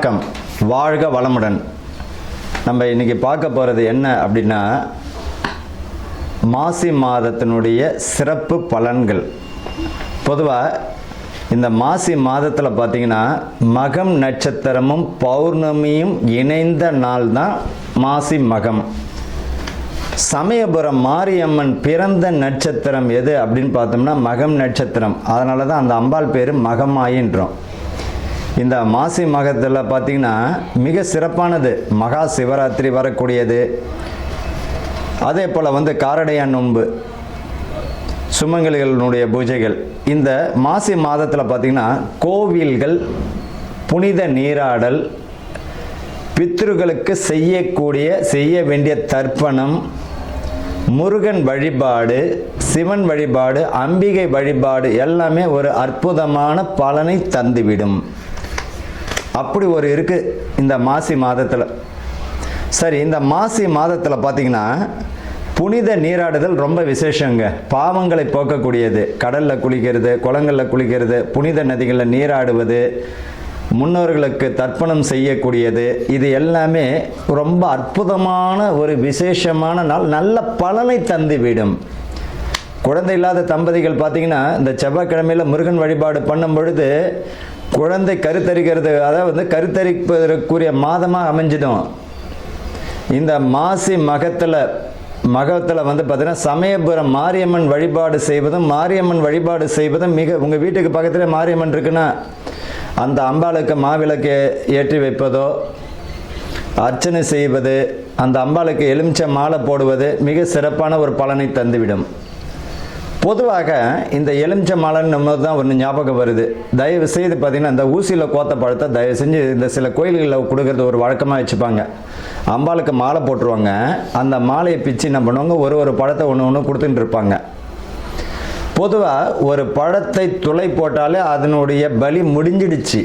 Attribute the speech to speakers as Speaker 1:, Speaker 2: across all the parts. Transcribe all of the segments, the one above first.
Speaker 1: வணக்கம், வாழ்க வளமுடன். நம்ம இன்னைக்கு பார்க்க போகிறது என்ன அப்படின்னா, மாசி மாதத்தினுடைய சிறப்பு பலன்கள். பொதுவாக இந்த மாசி மாதத்தில் பார்த்திங்கன்னா மகம் நட்சத்திரமும் பௌர்ணமியும் இணைந்த நாள் தான் மாசி மகம். சமயபுரம் மாரியம்மன் பிறந்த நட்சத்திரம் எது அப்படின்னு பார்த்தோம்னா மகம் நட்சத்திரம். அதனால தான் அந்த அம்பாள் பேர் மகமாயின்றோம். இந்த மாசி மகத்தில் பார்த்திங்கன்னா மிக சிறப்பானது மகா சிவராத்திரி வரக்கூடியது. அதே போல் காரடையான் நோன்பு, சுமங்கலிகளுடைய பூஜைகள். இந்த மாசி மாதத்தில் பார்த்திங்கன்னா கோவில்கள், புனித நீராடல், பித்ருக்களுக்கு செய்ய வேண்டிய தர்ப்பணம், முருகன் வழிபாடு, சிவன் வழிபாடு, அம்பிகை வழிபாடு எல்லாமே ஒரு அற்புதமான பலனை தந்துவிடும். அப்படி ஒரு இருக்குது இந்த மாசி மாதத்தில். சரி, இந்த மாசி மாதத்தில் பார்த்திங்கன்னா புனித நீராடுதல் ரொம்ப விசேஷங்க. பாவங்களை போக்கக்கூடியது. கடலில் குளிக்கிறது, குளங்களில் குளிக்கிறது, புனித நதிகளில் நீராடுவது, முன்னோர்களுக்கு தர்ப்பணம் செய்யக்கூடியது, இது எல்லாமே ரொம்ப அற்புதமான ஒரு விசேஷமான நாள். நல்ல பலனை தந்துவிடும். குழந்தை இல்லாத தம்பதிகள் பார்த்திங்கன்னா இந்த செவ்வாய்க்கிழமையில் முருகன் வழிபாடு பண்ணும் பொழுது குழந்தை கருத்தரிக்கிறது, அதாவது கருத்தரிப்பதற்குரிய மாதமாக அமைஞ்சிடும். இந்த மாசி மகத்தில் பார்த்திங்கன்னா சமயபுரம் மாரியம்மன் வழிபாடு செய்வதும் மிக, உங்கள் வீட்டுக்கு பக்கத்தில் மாரியம்மன் இருக்குன்னா அந்த அம்பாளுக்கு மாவிளக்கு ஏற்றி வைப்பதோ, அர்ச்சனை செய்வது, அந்த அம்பாளுக்கு எலுமிச்சை மாலை போடுவது மிக சிறப்பான ஒரு பலனை தந்துவிடும். பொதுவாக இந்த எலுமிச்சை மாலைன்னு தான் ஒன்று ஞாபகம் வருது. தயவு செய்து பார்த்திங்கன்னா இந்த ஊசியில் கோத்த பழத்தை தயவு செஞ்சு இந்த சில கோயில்களில் கொடுக்கறது ஒரு வழக்கமாக வச்சுப்பாங்க. அம்பாளுக்கு மாலை போட்டுருவாங்க. அந்த மாலையை பிச்சு என்ன பண்ணுவாங்க, ஒரு பழத்தை ஒன்று கொடுத்துட்டு இருப்பாங்க. பொதுவாக ஒரு பழத்தை துளை போட்டாலே அதனுடைய பலி முடிஞ்சிடுச்சு.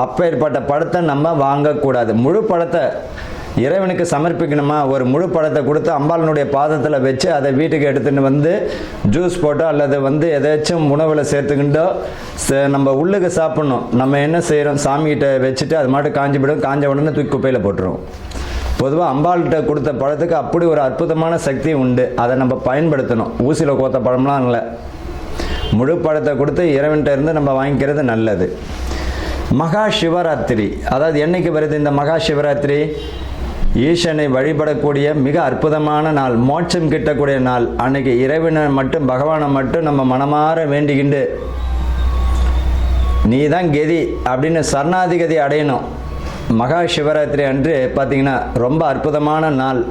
Speaker 1: அப்பேற்பட்ட பழத்தை நம்ம வாங்கக்கூடாது. முழு பழத்தை இறைவனுக்கு சமர்ப்பிக்கணுமா, ஒரு முழு பழத்தை கொடுத்து அம்பாளனுடைய பாதத்தில் வச்சு அதை வீட்டுக்கு எடுத்துகிட்டு ஜூஸ் போட்டோ அல்லது எதாச்சும் உணவில் சேர்த்துக்கிட்டோ நம்ம உள்ளுக்கு சாப்பிட்ணும். நம்ம என்ன செய்கிறோம், சாமிகிட்ட வச்சுட்டு அது மாட்டு காஞ்சிவிடும். காஞ்ச உடனே தூக்கி குப்பையில் போட்டுருவோம். பொதுவாக அம்பாள்கிட்ட கொடுத்த பழத்துக்கு அப்படி ஒரு அற்புதமான சக்தி உண்டு. அதை நம்ம பயன்படுத்தணும். ஊசியில் கோத்த பழம்லாம் இல்லை, முழு பழத்தை கொடுத்து இறைவன்கிட்ட இருந்து நம்ம வாங்கிக்கிறது நல்லது. மகா சிவராத்திரி, அதாவது என்னைக்கு வருது இந்த மகா சிவராத்திரி? ஈசனை வழிபடக்கூடிய மிக அற்புதமான நாள், மோட்சம் கிட்டக்கூடிய நாள். அன்னைக்கு இறைவனை மட்டும், பகவானை மட்டும் நம்ம மனமாற வேண்டிக்கிண்டு நீ தான் கதி அப்படின்னு சரணாதிகதி அடையணும். மகா சிவராத்திரி அன்று பார்த்திங்கன்னா ரொம்ப அற்புதமான நாள்.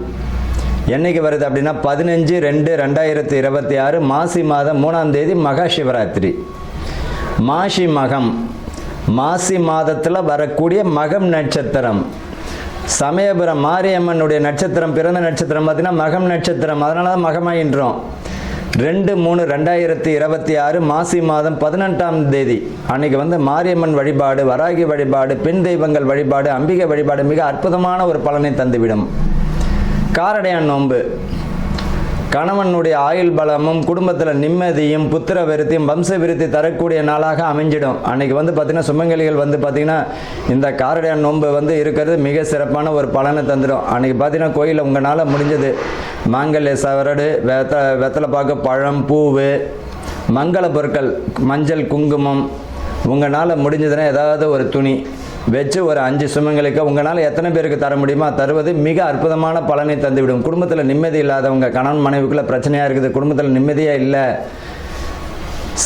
Speaker 1: என்னைக்கு வருது அப்படின்னா 15/2/2026 மாசி மாதம் 3ஆம் தேதி மகா சிவராத்திரி. மாசி மகம், மாசி மாதத்தில் வரக்கூடிய மகம் நட்சத்திரம். சமயபுரம் மாரியம்மனுடைய நட்சத்திரம், பிறந்த நட்சத்திரம் பார்த்திங்கன்னா மகம் நட்சத்திரம். அதனால தான் மகமாயின்றோம். 2/3/2026 மாசி மாதம் 18ஆம் தேதி அன்னைக்கு மாரியம்மன் வழிபாடு, வராகி வழிபாடு, பெண் தெய்வங்கள் வழிபாடு, அம்பிகை வழிபாடு மிக அற்புதமான ஒரு பலனை தந்துவிடும். காரடையான் நோன்பு, கணவனுடைய ஆயுள் பலமும் குடும்பத்தில் நிம்மதியும் புத்திர விருத்தியும் வம்ச விருத்தி தரக்கூடிய நாளாக அமைஞ்சிடும். அன்னைக்கு பார்த்திங்கன்னா சுமங்கலிகள் பார்த்திங்கன்னா இந்த காரடையான் நோன்பு இருக்கிறது மிக சிறப்பான ஒரு பலனை தந்துடும். அன்றைக்கி பார்த்திங்கன்னா கோயிலில் உங்களால் முடிஞ்சது மாங்கல்ய சவரடு, வெத்தலை பாக்கு, பழம், பூவு, மங்கள பொருட்கள், மஞ்சள், குங்குமம், உங்களால் முடிஞ்சதுன்னா ஏதாவது ஒரு துணி வச்சு ஒரு 5 சுமங்களுக்கு உங்களால் எத்தனை பேருக்கு தர முடியுமோ தருவது மிக அற்புதமான பலனை தந்துவிடும். குடும்பத்தில் நிம்மதி இல்லாதவங்க, கணவன் மனைவிக்குள்ளே பிரச்சனையாக இருக்குது, குடும்பத்தில் நிம்மதியாக இல்லை,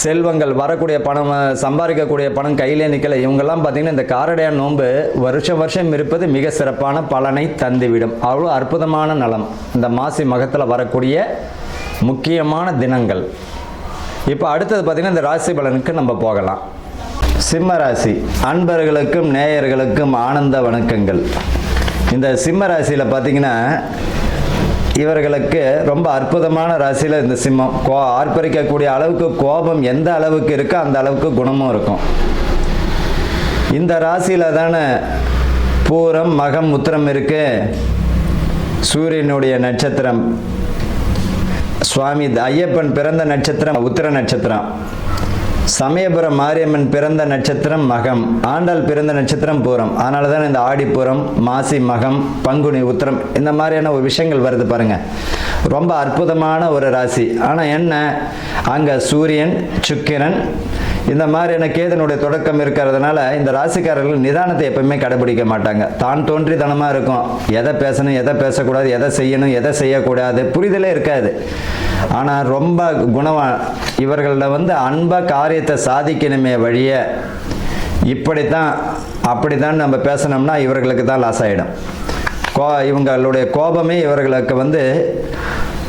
Speaker 1: செல்வங்கள் வரக்கூடிய பணம், சம்பாதிக்கக்கூடிய பணம் கையிலே நிற்கலை, இவங்கெல்லாம் பார்த்திங்கன்னா இந்த காரடையான் நோன்பு வருஷம் இருப்பது மிக சிறப்பான பலனை தந்துவிடும். அவ்வளோ அற்புதமான நலம் இந்த மாசி மகத்தில் வரக்கூடிய முக்கியமான தினங்கள். இப்போ அடுத்தது பார்த்திங்கன்னா இந்த ராசி பலனுக்கு நம்ம போகலாம். சிம்ம ராசி அன்பர்களுக்கும் நேயர்களுக்கும் ஆனந்த வணக்கங்கள். இந்த சிம்ம ராசியில் பார்த்திங்கன்னா இவர்களுக்கு ரொம்ப அற்புதமான ராசியில் இந்த சிம்மம். ஆர்ப்பரிக்கக்கூடிய அளவுக்கு கோபம் எந்த அளவுக்கு இருக்கோ அந்த அளவுக்கு குணமும் இருக்கும். இந்த ராசியில் தானே பூரம், மகம், உத்திரம் இருக்கு. சூரியனுடைய நட்சத்திரம், சுவாமி ஐயப்பன் பிறந்த நட்சத்திரம் உத்திர நட்சத்திரம். சமயபுரம் மாரியம்மன் பிறந்த நட்சத்திரம் மகம், ஆண்டாள் பிறந்த நட்சத்திரம் பூரம். அதனால தான் இந்த ஆடிப்பூரம், மாசி மகம், பங்குனி உத்திரம் இந்த மாதிரியான ஒரு விஷயங்கள் வருது பாருங்க. ரொம்ப அற்புதமான ஒரு ராசி. ஆனால் என்ன, அங்கே சூரியன், சுக்கிரன் இந்த மாதிரியான கேதனுடைய தொடக்கம் இருக்கிறதுனால இந்த ராசிக்காரர்கள் நிதானத்தை எப்பவுமே கடைபிடிக்க மாட்டாங்க. தான் தோன்றித்தனமாக இருக்கும். எதை பேசணும், எதை பேசக்கூடாது, எதை செய்யணும், எதை செய்யக்கூடாது புரிதலே இருக்காது. ஆனால் ரொம்ப இவர்களில் அன்பாக காரியத்தை சாதிக்கணுமே வழிய இப்படித்தான் அப்படித்தான் நம்ம பேசணும்னா இவர்களுக்கு தான் லாஸ் ஆகிடும். இவங்களுடைய கோபமே இவர்களுக்கு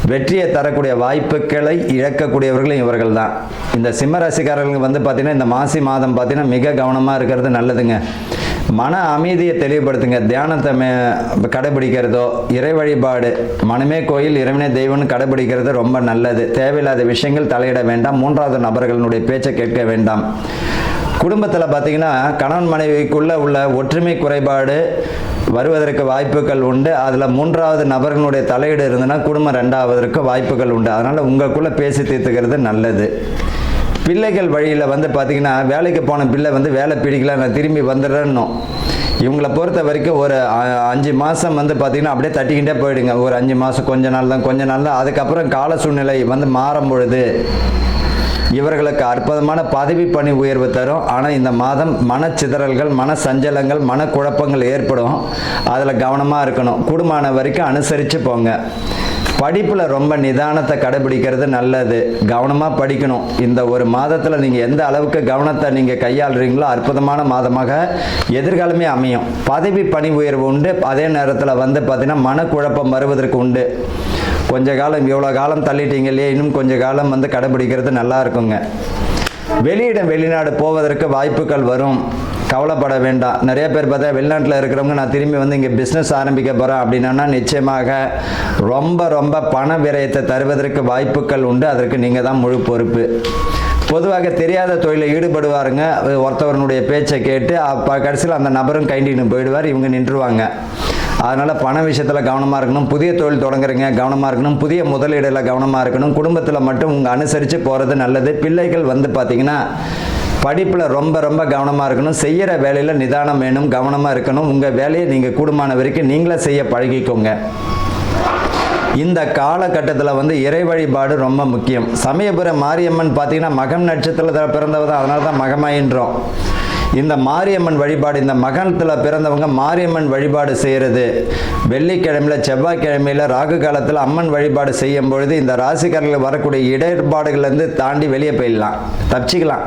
Speaker 1: வெற்றியை தரக்கூடிய வாய்ப்புகளை இழக்கக்கூடியவர்களும் இவர்கள் தான். இந்த சிம்மராசிக்காரர்களுக்கு பார்த்தீங்கன்னா இந்த மாசி மாதம் பார்த்தீங்கன்னா மிக கவனமாக இருக்கிறது நல்லதுங்க. மன அமைதியை தெளிவுபடுத்துங்க. தியானத்தை கடைபிடிக்கிறதோ, இறை வழிபாடு, மனமே கோயில் இறைவனே தெய்வம்னு கடைபிடிக்கிறது ரொம்ப நல்லது. தேவையில்லாத விஷயங்கள் தலையிட வேண்டாம். மூன்றாவது நபர்களுடைய பேச்சை கேட்க வேண்டாம். குடும்பத்தில் பார்த்தீங்கன்னா கணவன் மனைவிக்குள்ளே உள்ள ஒற்றுமை குறைபாடு வருவதற்கு வாய்ப்புகள் உண்டு. அதில் மூன்றாவது நபர்களுடைய தலையீடு இருந்ததுன்னா குடும்பம் ரெண்டாவதற்கு வாய்ப்புகள் உண்டு. அதனால் உங்களுக்குள்ளே பேசி தீர்த்துக்கிறது நல்லது. பிள்ளைகள் வழியில் பார்த்தீங்கன்னா வேலைக்கு போன பிள்ளை வேலை பிடிக்கல, நான் திரும்பி வந்துடுறேன்னும். இவங்களை பொறுத்த வரைக்கும் ஒரு 5 மாதம் பார்த்தீங்கன்னா அப்படியே தட்டிக்கிட்டே போயிடுங்க. ஒரு 5 மாதம் கொஞ்ச நாள் தான். அதுக்கப்புறம் கால சூழ்நிலை மாறும் பொழுது இவர்களுக்கு அற்புதமான பதவி பணி உயர்வு தரும். ஆனால் இந்த மாதம் மனச்சிதறல்கள், மன சஞ்சலங்கள், மனக்குழப்பங்கள் ஏற்படும். அதில் கவனமாக இருக்கணும். கூடுமான வரைக்கும் அனுசரித்து போங்க. படிப்பில் ரொம்ப நிதானத்தை கடைபிடிக்கிறது நல்லது. கவனமாக படிக்கணும். இந்த ஒரு மாதத்தில் நீங்கள் எந்த அளவுக்கு கவனத்தை நீங்கள் கையாளுறீங்களோ அற்புதமான மாதமாக எதிர்காலமே அமையும். பதவி பணி உயர்வு உண்டு. அதே நேரத்தில் பார்த்தீங்கன்னா மனக்குழப்பம் வருவதற்கு உண்டு. கொஞ்ச காலம் இவ்வளோ காலம் தள்ளிட்டீங்க இல்லையா, இன்னும் கொஞ்ச காலம் கடைபிடிக்கிறது நல்லா இருக்குங்க. வெளியிடம் வெளிநாடு போவதற்கு வாய்ப்புகள் வரும். கவலைப்பட வேண்டாம். நிறைய பேர் பார்த்தா வெளிநாட்டில் இருக்கிறவங்க நான் திரும்பி இங்கே பிஸ்னஸ் ஆரம்பிக்க போகிறேன் அப்படின்னா நிச்சயமாக ரொம்ப ரொம்ப பண விரயத்தை தருவதற்கு வாய்ப்புகள் உண்டு. அதற்கு நீங்கள் தான் முழு பொறுப்பு. பொதுவாக தெரியாத தொழிலில் ஈடுபடுவாருங்க. ஒருத்தவனுடைய பேச்சை கேட்டு கடைசியில் அந்த நபரும் கைண்டின்னு போயிடுவார். இவங்க நின்றுவாங்க. அதனால் பண விஷயத்தில் கவனமாக இருக்கணும். புதிய தொழில் தொடங்குறீங்க, கவனமாக இருக்கணும். புதிய முதலீடில் கவனமாக இருக்கணும். குடும்பத்தில் மட்டும் உங்கள் அனுசரித்து போகிறது நல்லது. பிள்ளைகள் பார்த்தீங்கன்னா படிப்பில் ரொம்ப ரொம்ப கவனமாக இருக்கணும். செய்கிற வேலையில் நிதானம் வேணும், கவனமாக இருக்கணும். உங்கள் வேலையை நீங்கள் கூடுமான வரைக்கும் நீங்களே செய்ய பழகிக்கோங்க. இந்த காலகட்டத்தில் இறை வழிபாடு ரொம்ப முக்கியம். சமயபுரம் மாரியம்மன் பார்த்தீங்கன்னா மகம் நட்சத்திரத்தில் பிறந்தவ தான். அதனால தான் மகமாயின்றோம். இந்த மாரியம்மன் வழிபாடு, இந்த மகத்தில் பிறந்தவங்க மாரியம்மன் வழிபாடு செய்கிறது வெள்ளிக்கிழமையில், செவ்வாய்க்கிழமையில், ராகு காலத்தில் அம்மன் வழிபாடு செய்யும் பொழுது இந்த ராசிக்காரர்கள் வரக்கூடிய இடர்பாடுகள்லேருந்து தாண்டி வெளியே போயிடலாம், தப்பிச்சிக்கலாம்.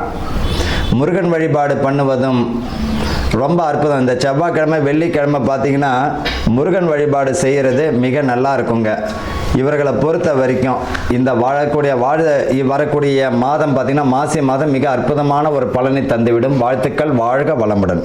Speaker 1: முருகன் வழிபாடு பண்ணுவதும் ரொம்ப அற்புதம். இந்த செவ்வாய்க்கிழமை, வெள்ளிக்கிழமை பார்த்தீங்கன்னா முருகன் வழிபாடு செய்கிறது மிக நல்லா இருக்குங்க. இவர்களை பொறுத்த வரைக்கும் இந்த வரக்கூடிய மாதம் பார்த்தீங்கன்னா மாசி மாதம் மிக அற்புதமான ஒரு பலனை தந்துவிடும். வாழ்த்துக்கள். வாழ்க வளமுடன்.